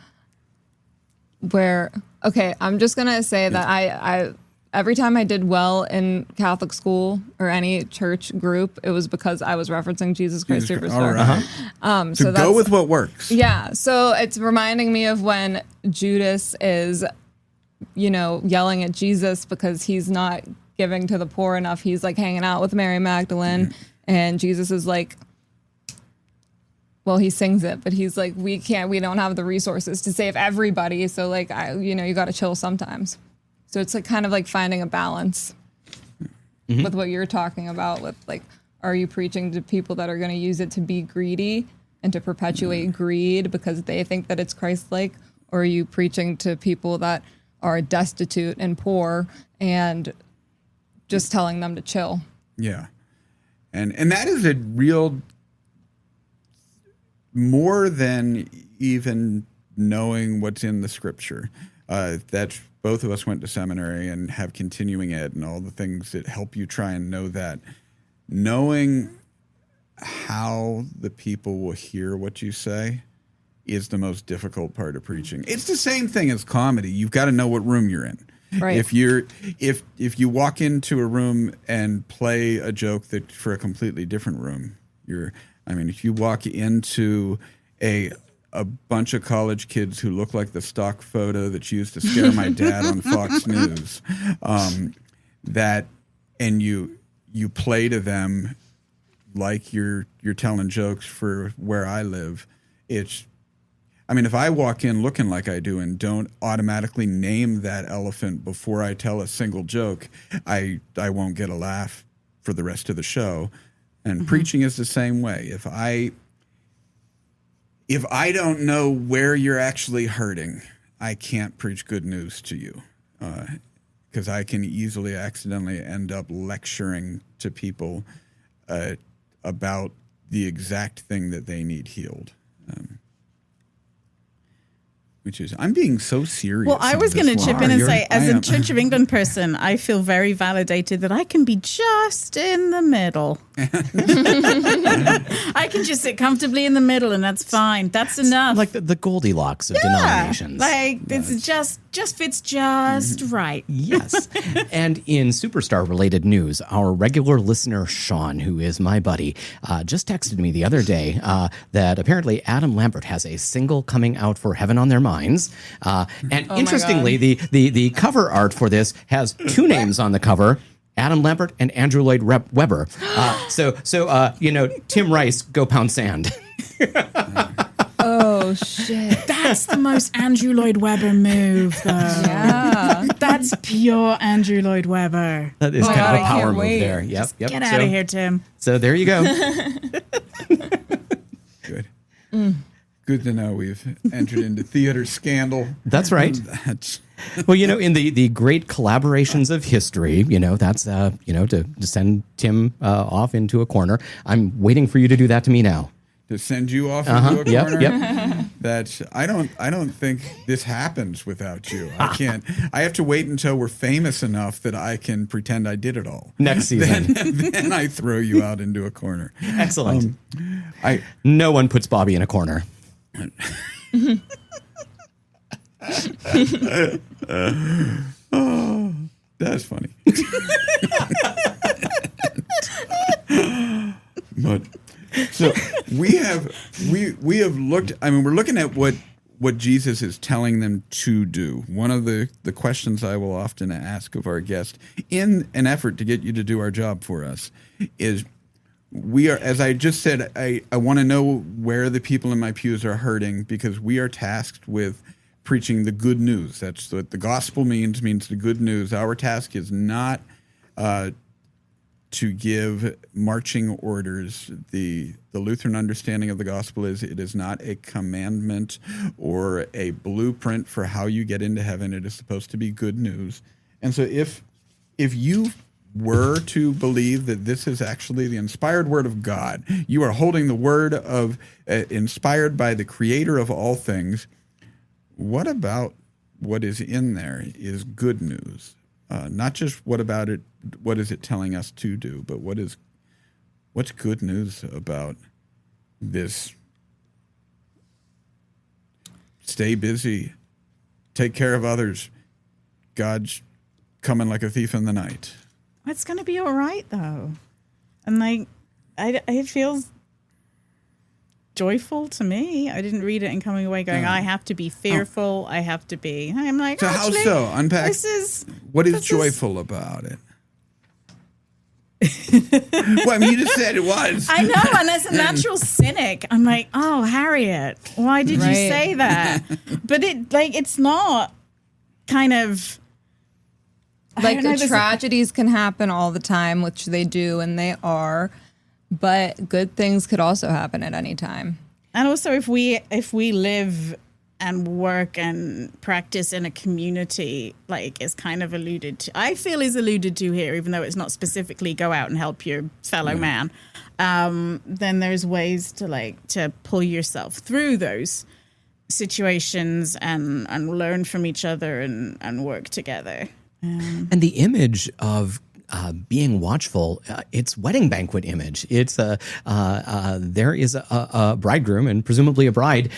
where, okay, I'm just going to say that I every time I did well in Catholic school or any church group, it was because I was referencing Jesus Christ Superstar. all right. So go that's- with what works. Yeah. So it's reminding me of when Judas is, yelling at Jesus because he's not giving to the poor enough. He's like hanging out with Mary Magdalene, and Jesus is like, well, he sings it, but he's like, we don't have the resources to save everybody. So like, you got to chill sometimes. So it's like kind of like finding a balance with what you're talking about with like, are you preaching to people that are going to use it to be greedy and to perpetuate greed because they think that it's Christ-like? Or are you preaching to people that are destitute and poor and just telling them to chill? Yeah. And that is a real, more than even knowing what's in the scripture. That's both of us went to seminary and have continuing ed and all the things that help you try and know that. Knowing how the people will hear what you say is the most difficult part of preaching. It's the same thing as comedy. You've got to know what room you're in. Right. If you walk into a room and play a joke that for a completely different room, if you walk into a bunch of college kids who look like the stock photo that's used to scare my dad on Fox News, and you play to them like you're telling jokes for where I live. If I walk in looking like I do and don't automatically name that elephant before I tell a single joke, I won't get a laugh for the rest of the show. And preaching is the same way. If I don't know where you're actually hurting, I can't preach good news to you, because I can easily accidentally end up lecturing to people about the exact thing that they need healed. I'm being so serious. Well, I was going to chip in and say, as I a am. Church of England person, I feel very validated that I can be just in the middle. I can just sit comfortably in the middle, and that's fine. That's enough. Like the Goldilocks of denominations. This just fits just right. Yes. And in Superstar-related news, our regular listener, Sean, who is my buddy, just texted me the other day that apparently Adam Lambert has a single coming out for Heaven on Their Minds. And interestingly, the cover art for this has two names on the cover, Adam Lambert and Andrew Lloyd Webber. Tim Rice, go pound sand. Oh, shit. That's the most Andrew Lloyd Webber move, though. Yeah. That's pure Andrew Lloyd Webber. That is Oh, kind God, of a I power can't move wait. there. Yep. Get out of here, Tim. So there you go. Good. Good to know we've entered into theater scandal. That's right. That's Well, in the great collaborations of history, that's, to send Tim off into a corner. I'm waiting for you to do that to me now. to send you off into a corner. Yep. That I don't think this happens without you. I can't. I have to wait until we're famous enough that I can pretend I did it all. Next season. Then I throw you out into a corner. Excellent. No one puts Bobby in a corner. Oh, that's funny. But so we have looked. I mean, we're looking at what Jesus is telling them to do. One of the questions I will often ask of our guest in an effort to get you to do our job for us is, we are, as I just said, I want to know where the people in my pews are hurting, because we are tasked with preaching the good news. That's what the gospel means the good news. Our task is not to give marching orders. The Lutheran understanding of the gospel is it is not a commandment or a blueprint for how you get into heaven. It is supposed to be good news. And so if you were to believe that this is actually the inspired word of God, you are holding the word of inspired by the creator of all things, what about what is in there is good news? Not just what about it, what is it telling us to do, but what's good news about this? Stay busy, take care of others. God's coming like a thief in the night. It's going to be all right, though. And it feels joyful to me. I didn't read it and coming away going, I have to be fearful. I have to be. I'm like, so actually, how so? Unpack. What is joyful about it? Well, I mean, you just said it was. I know, and as a natural cynic, I'm like, oh, Harriet, why did you say that? But it's not kind of. Like, tragedies can happen all the time, which they do, and they are. But good things could also happen at any time. And also, if we live and work and practice in a community, like is kind of alluded to, I feel is alluded to here, even though it's not specifically go out and help your fellow man, then there's ways to pull yourself through those situations and learn from each other and work together. And the image of being watchful, it's wedding banquet image. It's there is a bridegroom and presumably a bride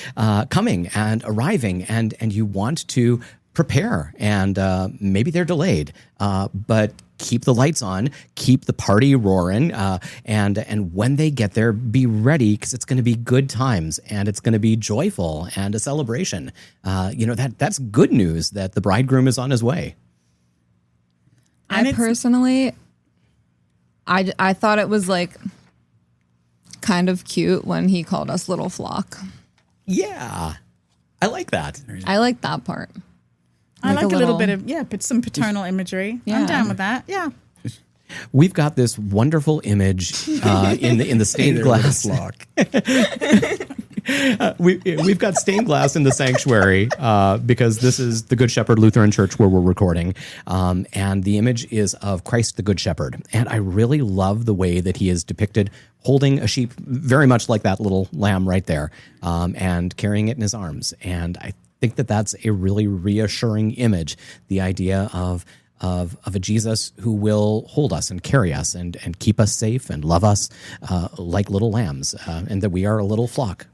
coming and arriving, and you want to prepare, and maybe they're delayed, but keep the lights on, keep the party roaring, and when they get there, be ready, because it's going to be good times and it's going to be joyful and a celebration. That's good news that the bridegroom is on his way. I personally, I thought it was kind of cute when he called us little flock. Yeah, I like that. I like that part. I like a little bit of, but some paternal imagery. Yeah. I'm down with that. Yeah. We've got this wonderful image in the stained glass. Flock. We've got stained glass in the sanctuary because this is the Good Shepherd Lutheran Church where we're recording, and the image is of Christ the Good Shepherd, and I really love the way that he is depicted holding a sheep, very much like that little lamb right there, and carrying it in his arms. And I think that that's a really reassuring image, the idea of a Jesus who will hold us and carry us and keep us safe and love us like little lambs, and that we are a little flock.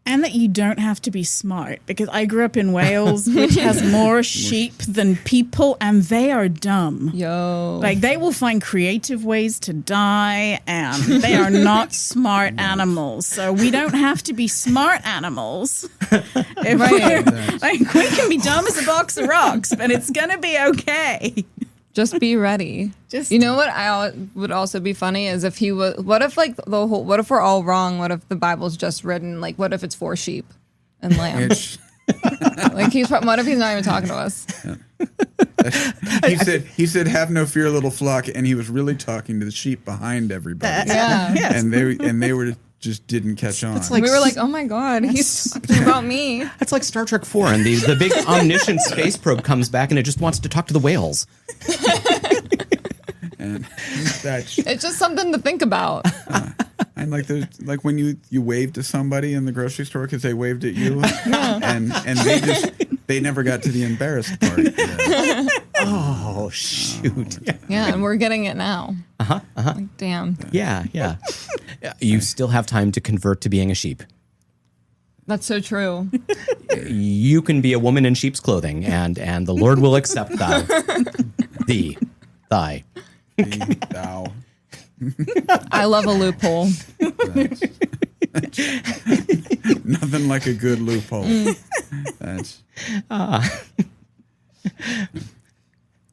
And that you don't have to be smart, because I grew up in Wales, which has more sheep than people, and they are dumb. Yo. They will find creative ways to die, and they are not smart animals. So we don't have to be smart animals. Right. We can be dumb as a box of rocks, but it's going to be okay. Just be ready. You know what would also be funny is if he was. What if like what if we're all wrong? What if the Bible's just written like? What if it's for sheep and lambs? Like what if he's not even talking to us? He said, "Have no fear, little flock," and he was really talking to the sheep behind everybody. Yeah, and they were just didn't catch on. It's like, we were like, "Oh my God, he's talking about me." That's like Star Trek 4, and the big omniscient space probe comes back, and it just wants to talk to the whales. And it's just something to think about. And like when you waved to somebody in the grocery store because they waved at you, and they never got to the embarrassed part. Yeah. Oh shoot! Yeah, and we're getting it now. Like, damn. Yeah. You still have time to convert to being a sheep. That's so true. You can be a woman in sheep's clothing, and the Lord will accept thou, thy. Thou. I love a loophole. Nothing like a good loophole. That's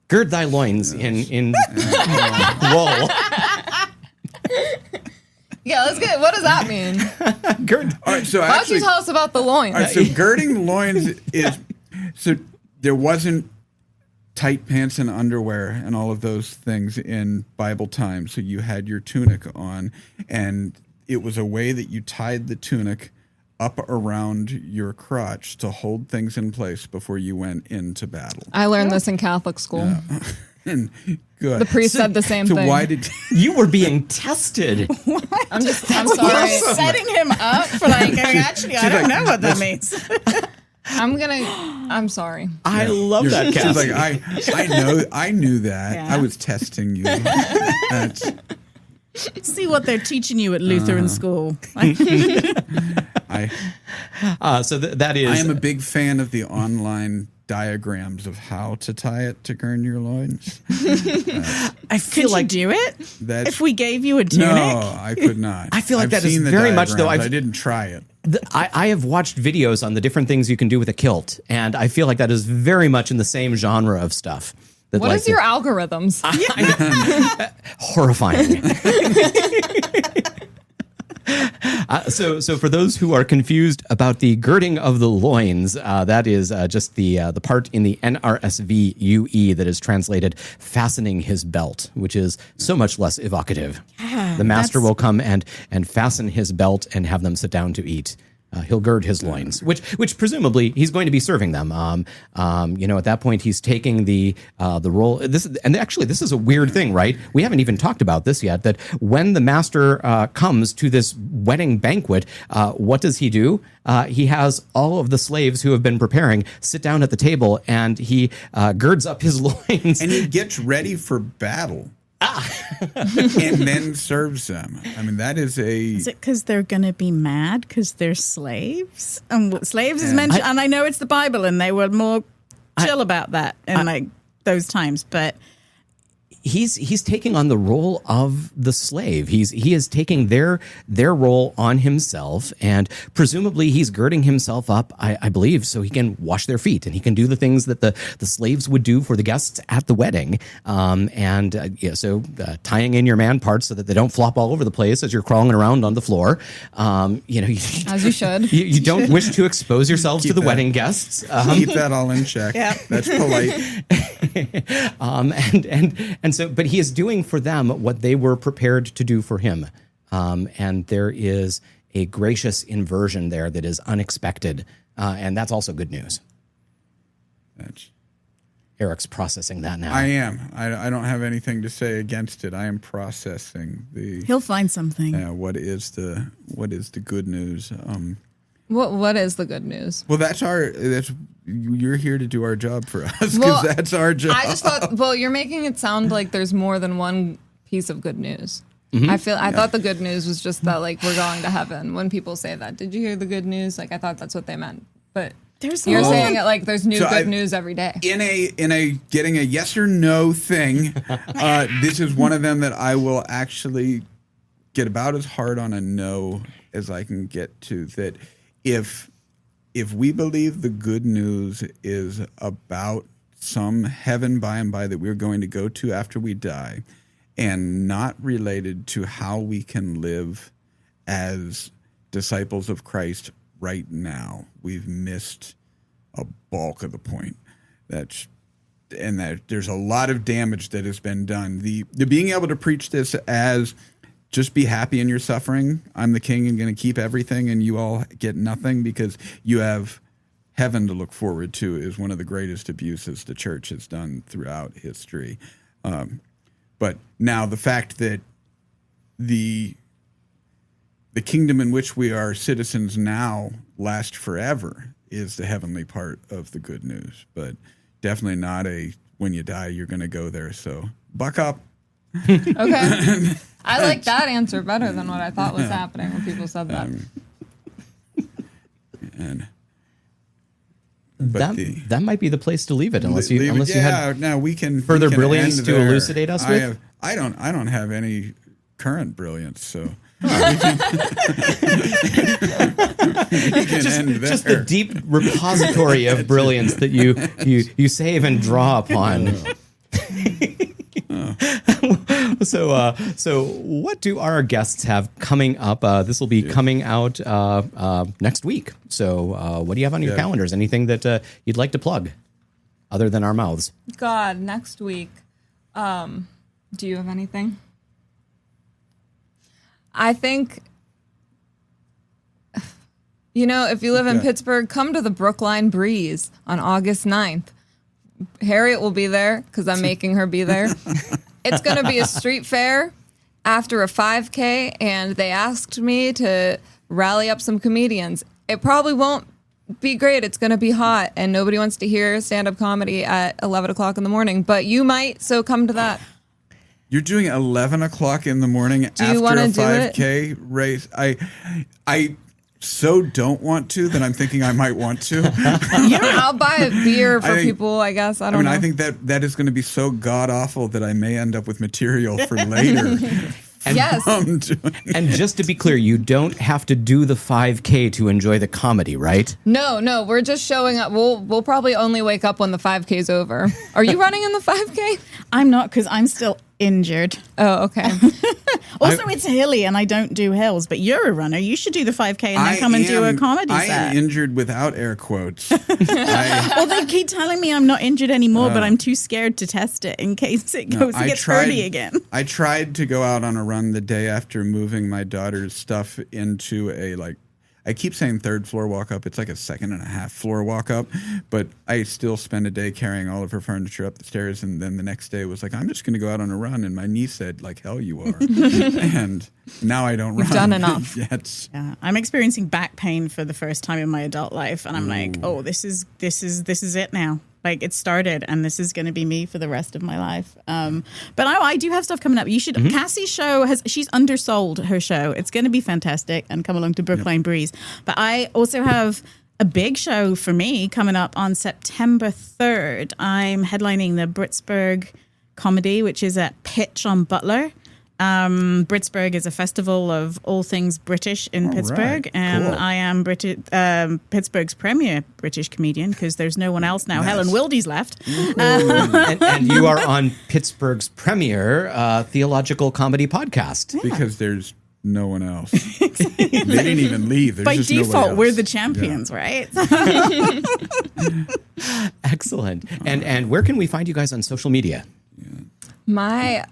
gird thy loins in wool. Yeah, let's get. What does that mean? Gird. all right. So Why don't actually, you tell us about the loins? all right, so girding the loins is so there wasn't tight pants and underwear and all of those things in Bible times. So you had your tunic on, and it was a way that you tied the tunic up around your crotch to hold things in place before you went into battle. I learned this in Catholic school. And good. The priest said the same So thing. why did You were being tested. I'm You're sorry. setting him up for like, actually, I don't know what that means. I'm sorry. I love that, She's Cassie. like, I knew that. Yeah. I was testing you. That's, See what they're teaching you at Lutheran school. So that is. I am a big fan of the online diagrams of how to tie it to gird your loins. I feel Could like you do it? That's, If we gave you a tunic? no, I could not. I feel like I've that is seen the very much, though, diagrams. I didn't try it. I have watched videos on the different things you can do with a kilt, and I feel like that is very much in the same genre of stuff. What is your algorithms? Horrifying. So for those who are confused about the girding of the loins, that is just the part in the NRSV UE that is translated fastening his belt, which is so much less evocative. The master will come and fasten his belt and have them sit down to eat. He'll gird his loins, which presumably he's going to be serving them. At that point, he's taking the role. This is a weird thing, right? We haven't even talked about this yet. That when the master comes to this wedding banquet, what does he do? He has all of the slaves who have been preparing sit down at the table, and he girds up his loins, And he gets ready for battle. And then serves them. I mean, that is Is it because they're going to be mad because they're slaves? And slaves is mentioned, and I know it's the Bible, and they were more chill about that in like those times, but he's taking on the role of the slave. He is taking their role on himself, and presumably he's girding himself up, I believe, so he can wash their feet and he can do the things that the slaves would do for the guests at the wedding. So tying in your man parts so that they don't flop all over the place as you're crawling around on the floor. As you should. You don't wish to expose yourselves to the that. wedding guests. keep that all in check. Yeah. That's polite. But he is doing for them what they were prepared to do for him. And there is a gracious inversion there that is unexpected. And that's also good news. Eric's processing that now. I am. I don't have anything to say against it. I am processing the. he'll find something. What is the good news? What is the good news? Well, you're here to do our job for us because Well, that's our job. I just thought. Well, you're making it sound like there's more than one piece of good news. Mm-hmm. I thought the good news was just that like we're going to heaven. When people say that, did you hear the good news? Like I thought that's what they meant, but you're more. saying it like there's So good news every day. in a getting a yes or no thing, this is one of them that I will actually get about as hard on a no as I can get to. That if we believe the good news is about some heaven by and by that we're going to go to after we die, and not related to how we can live as disciples of Christ right now, we've missed a bulk of the point. That there's a lot of damage that has been done. The being able to preach this as just be happy in your suffering. I'm the king and going to keep everything, and you all get nothing because you have heaven to look forward to, is one of the greatest abuses the church has done throughout history. But now the fact that the kingdom in which we are citizens now last forever is the heavenly part of the good news. But definitely not when you die, you're going to go there. So buck up. Okay. I like that answer better than what I thought was happening when people said that. That might be the place to leave it, unless you had now we can further we can brilliance end to there. elucidate us with. I don't have any current brilliance, so we can end there. Just the deep repository of brilliance that you save and draw upon. So what do our guests have coming up? This will be coming out next week. So what do you have on your calendars? Anything that you'd like to plug other than our mouths? God, next week. Do you have anything? I think, if you live in Pittsburgh, come to the Brookline Breeze on August 9th. Harriet will be there because I'm making her be there. It's going to be a street fair after a 5K, and they asked me to rally up some comedians. It probably won't be great. It's going to be hot, and nobody wants to hear stand-up comedy at 11 o'clock in the morning, but you might, so come to that. You're doing 11 o'clock in the morning after a 5K race. I so don't want to that I'm thinking I might want to. I'll buy a beer for people, I guess. I don't know. I think that is going to be so god-awful that I may end up with material for later. Yes. And just to be clear, you don't have to do the 5K to enjoy the comedy, right? No, we're just showing up. We'll probably only wake up when the 5K's over. Are you running in the 5K? I'm not, because I'm still injured. Oh, okay. Also, it's hilly and I don't do hills, but you're a runner. You should do the 5K and then come and do a comedy set. I am injured without air quotes. Well, they keep telling me I'm not injured anymore, but I'm too scared to test it in case it gets hurty again. I tried to go out on a run the day after moving my daughter's stuff into I keep saying third floor walk up. It's like a second and a half floor walk up, but I still spend a day carrying all of her furniture up the stairs. And then the next day was like, I'm just going to go out on a run. And my niece said, like, hell you are. And now I don't run. You've done enough. Yeah, I'm experiencing back pain for the first time in my adult life. And I'm like, oh, this is it now. Like, it started, and this is going to be me for the rest of my life. But I do have stuff coming up. You should. Cassie's show she's undersold her show. It's going to be fantastic, and come along to Brookline Breeze. But I also have a big show for me coming up on September 3rd. I'm headlining the Britsburg Comedy, which is at Pitch on Butler. Britsburg is a festival of all things British in Pittsburgh, and cool. I am Pittsburgh's premier British comedian because there's no one else now. Nice. Helen Wilde's left. And you are on Pittsburgh's premier theological comedy podcast. Yeah. Because there's no one else. They didn't even leave. There's by just default, we're the champions, right? Excellent. And where can we find you guys on social media? Yeah. My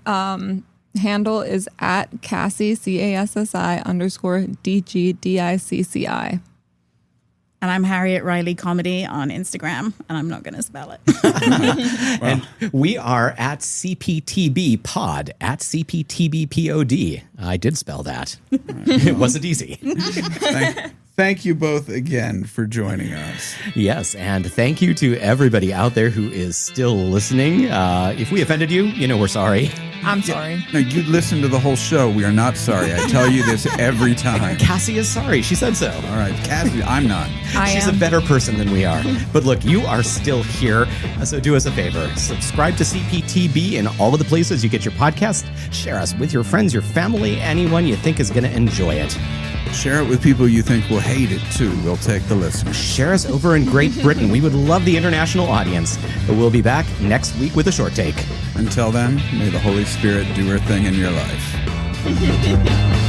handle is at Cassi, CASSI_DGDICCI. And I'm Harriet Riley Comedy on Instagram, and I'm not going to spell it. And we are at CPTB Pod, at CPTB POD. I did spell that. It wasn't easy. Thank you both again for joining us. Yes, and thank you to everybody out there who is still listening. If we offended you, we're sorry. I'm sorry. No, you listen to the whole show. We are not sorry. I tell you this every time. Cassie is sorry. She said so. All right, Cassie, I'm not. She's a better person than we are. But look, you are still here, so do us a favor. Subscribe to CPTB in all of the places you get your podcast. Share us with your friends, your family, anyone you think is going to enjoy it. Share it with people you think will hate it too. We'll take the listeners. Share us over in Great Britain. We would love the international audience. But we'll be back next week with a short take. Until then, may the Holy Spirit do her thing in your life.